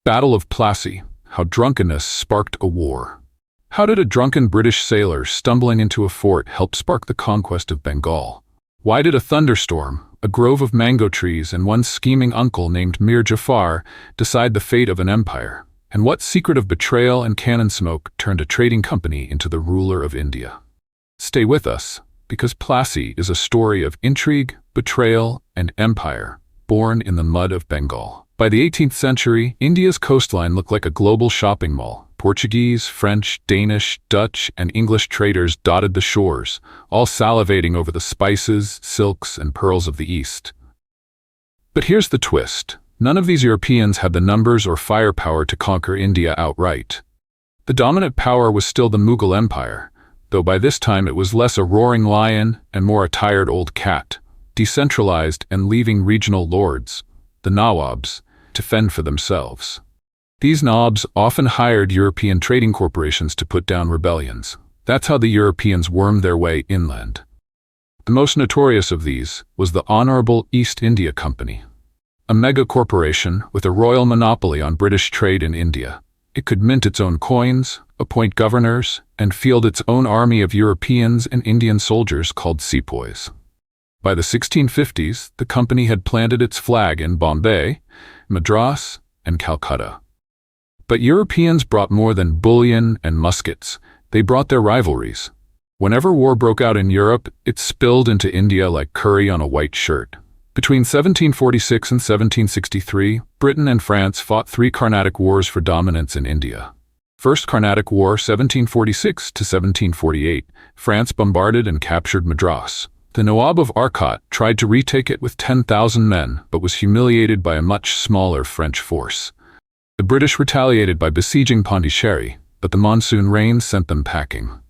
Battle of Plassey, how drunkenness sparked a war. How did a drunken British sailor stumbling into a fort help spark the conquest of Bengal? Why did a thunderstorm, a grove of mango trees, and one scheming uncle named Mir Jafar decide the fate of an empire? And what secret of betrayal and cannon smoke turned a trading company into the ruler of India? Stay with us, because Plassey is a story of intrigue, betrayal, and empire, born in the mud of Bengal. By the 18th century, India's coastline looked like a global shopping mall. Portuguese, French, Danish, Dutch, and English traders dotted the shores, all salivating over the spices, silks, and pearls of the East. But here's the twist. None of these Europeans had the numbers or firepower to conquer India outright. The dominant power was still the Mughal Empire, though by this time it was less a roaring lion and more a tired old cat, decentralized and leaving regional lords, the Nawabs, to fend for themselves. These Nawabs often hired European trading corporations to put down rebellions. That's how the Europeans wormed their way inland. The most notorious of these was the Honorable East India Company, a mega corporation with a royal monopoly on British trade in India. It could mint its own coins, appoint governors, and field its own army of Europeans and Indian soldiers called sepoys. By the 1650s, the company had planted its flag in Bombay, Madras, and Calcutta. But Europeans brought more than bullion and muskets. They brought their rivalries. Whenever war broke out in Europe, it spilled into India like curry on a white shirt. Between 1746 and 1763, Britain and France fought three Carnatic Wars for dominance in India. First Carnatic War, 1746 to 1748, France bombarded and captured Madras. The Nawab of Arcot tried to retake it with 10,000 men, but was humiliated by a much smaller French force. The British retaliated by besieging Pondicherry, but the monsoon rains sent them packing.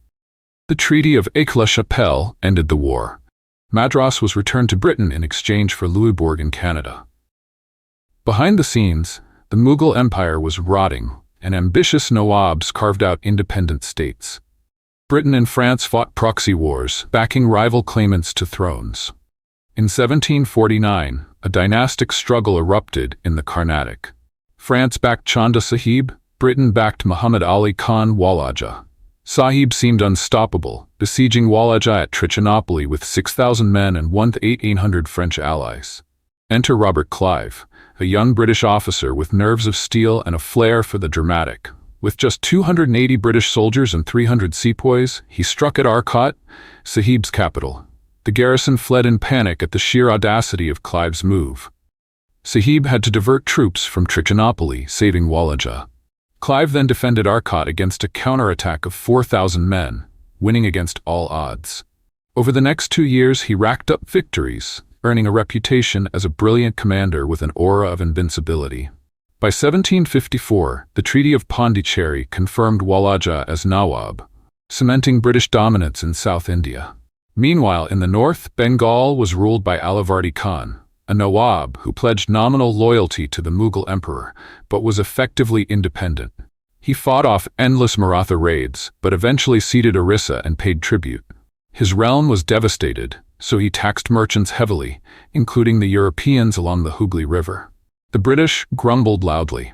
The Treaty of Aix-la-Chapelle ended the war. Madras was returned to Britain in exchange for Louisbourg in Canada. Behind the scenes, the Mughal Empire was rotting, and ambitious Nawabs carved out independent states. Britain and France fought proxy wars, backing rival claimants to thrones. In 1749, a dynastic struggle erupted in the Carnatic. France backed Chanda Sahib, Britain backed Muhammad Ali Khan Walaja. Sahib seemed unstoppable, besieging Walaja at Trichinopoli with 6,000 men and 1,800 French allies. Enter Robert Clive, a young British officer with nerves of steel and a flair for the dramatic. With just 280 British soldiers and 300 sepoys, he struck at Arcot, Sahib's capital. The garrison fled in panic at the sheer audacity of Clive's move. Sahib had to divert troops from Trichinopoli, saving Walaja. Clive then defended Arcot against a counterattack of 4,000 men, winning against all odds. Over the next 2 years, he racked up victories, earning a reputation as a brilliant commander with an aura of invincibility. By 1754, the Treaty of Pondicherry confirmed Walaja as Nawab, cementing British dominance in South India. Meanwhile, in the north, Bengal was ruled by Alivardi Khan, a Nawab who pledged nominal loyalty to the Mughal emperor, but was effectively independent. He fought off endless Maratha raids, but eventually ceded Orissa and paid tribute. His realm was devastated, so he taxed merchants heavily, including the Europeans along the Hooghly River. The British grumbled loudly.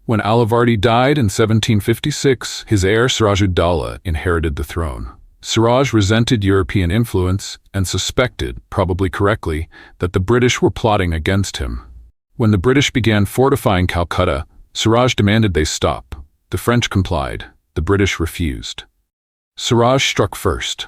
When Alivardi died in 1756, his heir Siraj ud-Daulah inherited the throne. Siraj resented European influence and suspected, probably correctly, that the British were plotting against him. When the British began fortifying Calcutta, Siraj demanded they stop. The French complied. The British refused. Siraj struck first.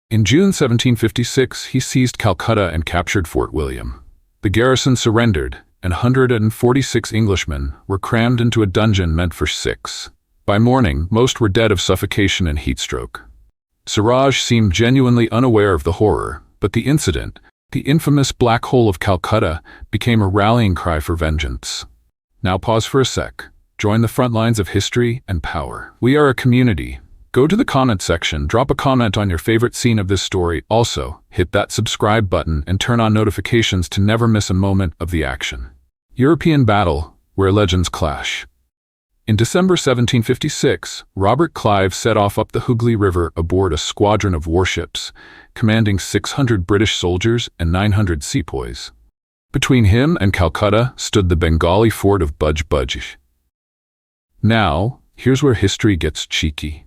In June 1756, he seized Calcutta and captured Fort William. The garrison surrendered, and 146 Englishmen were crammed into a dungeon meant for 6. By morning, most were dead of suffocation and heatstroke. Siraj seemed genuinely unaware of the horror, but the incident, the infamous Black Hole of Calcutta, became a rallying cry for vengeance. Now pause for a sec. Join the front lines of history and power. We are a community. Go to the comment section, drop a comment on your favorite scene of this story. Also, hit that subscribe button and turn on notifications to never miss a moment of the action. European battle, where legends clash. In December 1756, Robert Clive set off up the Hooghly River aboard a squadron of warships, commanding 600 British soldiers and 900 sepoys. Between him and Calcutta stood the Bengali fort of Budge. Now, here's where history gets cheeky.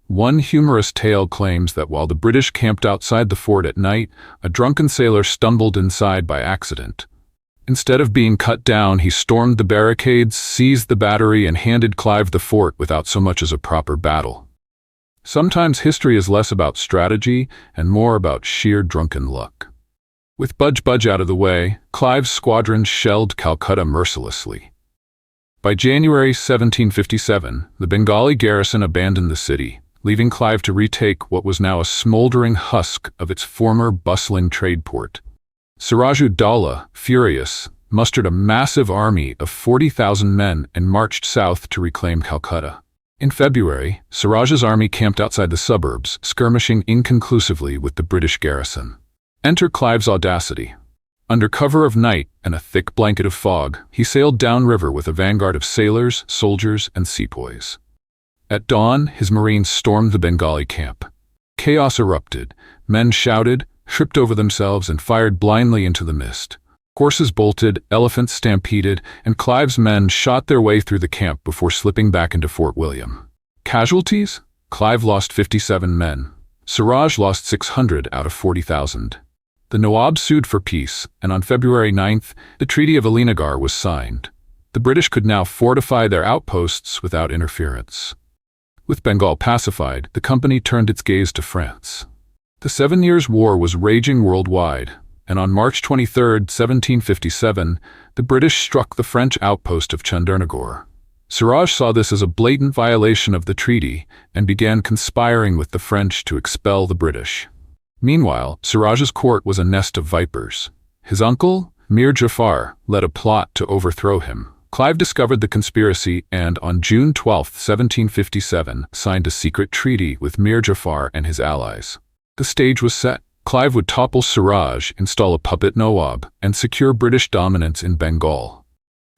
One humorous tale claims that while the British camped outside the fort at night, a drunken sailor stumbled inside by accident. Instead of being cut down, he stormed the barricades, seized the battery, and handed Clive the fort without so much as a proper battle. Sometimes history is less about strategy and more about sheer drunken luck. With Budge out of the way, Clive's squadron shelled Calcutta mercilessly. By January 1757, the Bengali garrison abandoned the city, leaving Clive to retake what was now a smoldering husk of its former bustling trade port. Siraj ud-Daulah, furious, mustered a massive army of 40,000 men and marched south to reclaim Calcutta. In February, Siraj's army camped outside the suburbs, skirmishing inconclusively with the British garrison. Enter Clive's audacity. Under cover of night and a thick blanket of fog, he sailed downriver with a vanguard of sailors, soldiers, and sepoys. At dawn, his marines stormed the Bengali camp. Chaos erupted. Men shouted, tripped over themselves, and fired blindly into the mist. Horses bolted, elephants stampeded, and Clive's men shot their way through the camp before slipping back into Fort William. Casualties? Clive lost 57 men. Siraj lost 600 out of 40,000. The Nawab sued for peace, and on February 9th, the Treaty of Alinagar was signed. The British could now fortify their outposts without interference. With Bengal pacified, the company turned its gaze to France. The 7 Years' War was raging worldwide, and on March 23, 1757, the British struck the French outpost of Chandernagore. Siraj saw this as a blatant violation of the treaty and began conspiring with the French to expel the British. Meanwhile, Siraj's court was a nest of vipers. His uncle, Mir Jafar, led a plot to overthrow him. Clive discovered the conspiracy and, on June 12, 1757, signed a secret treaty with Mir Jafar and his allies. The stage was set. Clive would topple Siraj, install a puppet Nawab, and secure British dominance in Bengal.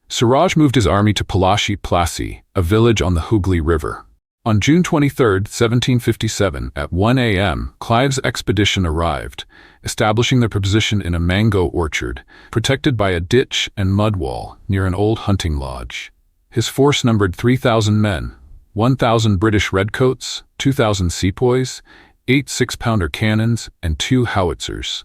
Siraj moved his army to Plassey, a village on the Hooghly River. On June 23, 1757, at 1 a.m., Clive's expedition arrived, establishing their position in a mango orchard, protected by a ditch and mud wall near an old hunting lodge. His force numbered 3,000 men, 1,000 British redcoats, 2,000 sepoys, 8 6-pounder cannons, and 2 howitzers.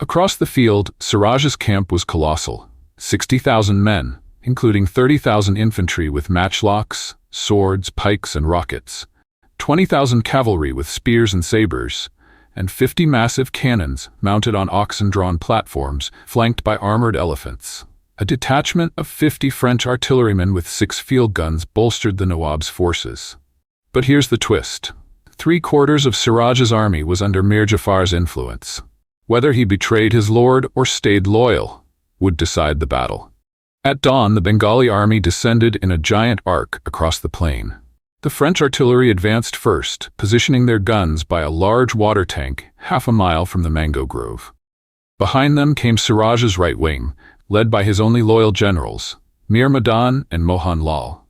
Across the field, Siraj's camp was colossal: 60,000 men, including 30,000 infantry with matchlocks, swords, pikes, and rockets, 20,000 cavalry with spears and sabers, and 50 massive cannons mounted on oxen-drawn platforms flanked by armored elephants. A detachment of 50 French artillerymen with 6 field guns bolstered the Nawab's forces. But here's the twist. 3/4 of Siraj's army was under Mir Jafar's influence. Whether he betrayed his lord or stayed loyal would decide the battle. At dawn, the Bengali army descended in a giant arc across the plain. The French artillery advanced first, positioning their guns by a large water tank half a mile from the mango grove. Behind them came Siraj's right wing, led by his only loyal generals, Mir Madan and Mohan Lal.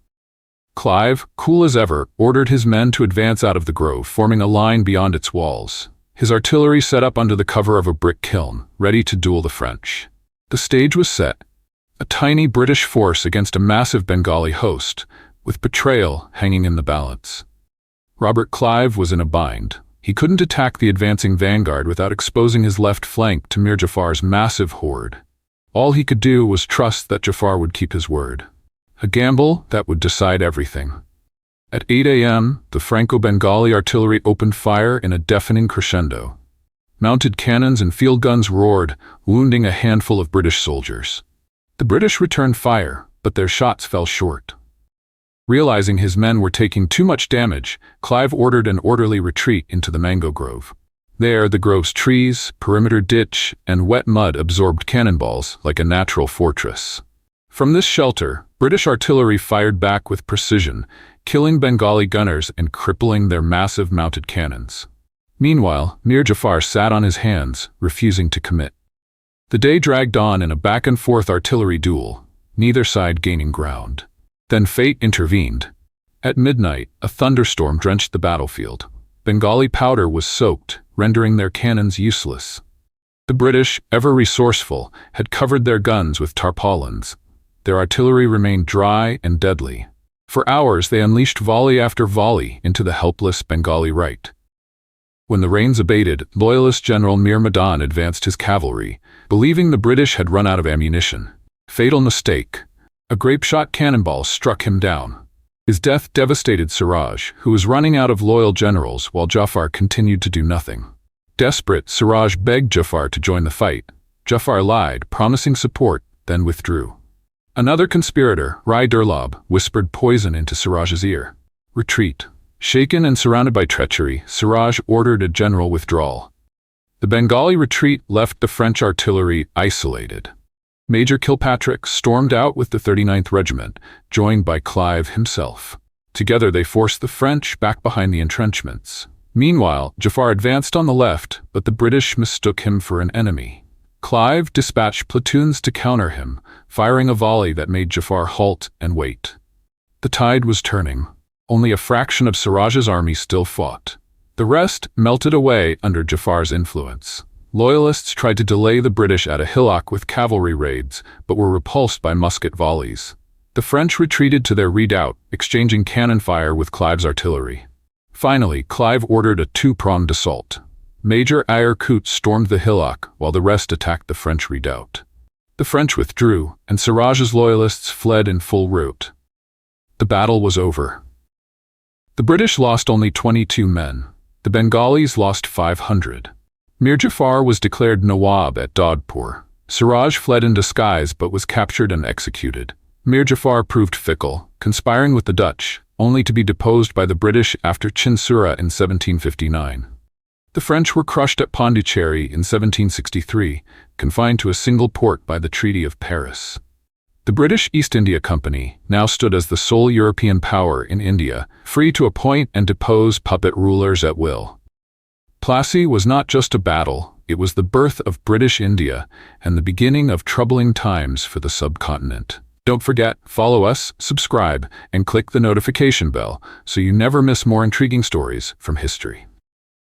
Clive, cool as ever, ordered his men to advance out of the grove, forming a line beyond its walls. His artillery set up under the cover of a brick kiln, ready to duel the French. The stage was set. A tiny British force against a massive Bengali host, with betrayal hanging in the balance. Robert Clive was in a bind. He couldn't attack the advancing vanguard without exposing his left flank to Mir Jafar's massive horde. All he could do was trust that Jafar would keep his word. A gamble that would decide everything. At 8 a.m., the Franco-Bengali artillery opened fire in a deafening crescendo. Mounted cannons and field guns roared, wounding a handful of British soldiers. The British returned fire, but their shots fell short. Realizing his men were taking too much damage, Clive ordered an orderly retreat into the mango grove. There, the grove's trees, perimeter ditch, and wet mud absorbed cannonballs like a natural fortress. From this shelter, British artillery fired back with precision, killing Bengali gunners and crippling their massive mounted cannons. Meanwhile, Mir Jafar sat on his hands, refusing to commit. The day dragged on in a back-and-forth artillery duel, neither side gaining ground. Then fate intervened. At midnight, a thunderstorm drenched the battlefield. Bengali powder was soaked, rendering their cannons useless. The British, ever resourceful, had covered their guns with tarpaulins. Their artillery remained dry and deadly. For hours they unleashed volley after volley into the helpless Bengali right. When the rains abated, Loyalist General Mir Madan advanced his cavalry, believing the British had run out of ammunition. Fatal mistake. A grape-shot cannonball struck him down. His death devastated Siraj, who was running out of loyal generals while Jafar continued to do nothing. Desperate, Siraj begged Jafar to join the fight. Jafar lied, promising support, then withdrew. Another conspirator, Ud-Daulah, whispered poison into Siraj's ear. Retreat. Shaken and surrounded by treachery, Siraj ordered a general withdrawal. The Bengali retreat left the French artillery isolated. Major Kilpatrick stormed out with the 39th Regiment, joined by Clive himself. Together they forced the French back behind the entrenchments. Meanwhile, Jafar advanced on the left, but the British mistook him for an enemy. Clive dispatched platoons to counter him, firing a volley that made Jafar halt and wait. The tide was turning. Only a fraction of Siraj's army still fought. The rest melted away under Jafar's influence. Loyalists tried to delay the British at a hillock with cavalry raids, but were repulsed by musket volleys. The French retreated to their redoubt, exchanging cannon fire with Clive's artillery. Finally, Clive ordered a two-pronged assault. Major Ayer Coote stormed the hillock, while the rest attacked the French redoubt. The French withdrew, and Siraj's loyalists fled in full rout. The battle was over. The British lost only 22 men. The Bengalis lost 500. Mir Jafar was declared Nawab at Dodpur. Siraj fled in disguise but was captured and executed. Mir Jafar proved fickle, conspiring with the Dutch, only to be deposed by the British after Chinsura in 1759. The French were crushed at Pondicherry in 1763, confined to a single port by the Treaty of Paris. The British East India Company now stood as the sole European power in India, free to appoint and depose puppet rulers at will. Plassey was not just a battle, it was the birth of British India and the beginning of troubling times for the subcontinent. Don't forget, follow us, subscribe, and click the notification bell so you never miss more intriguing stories from history.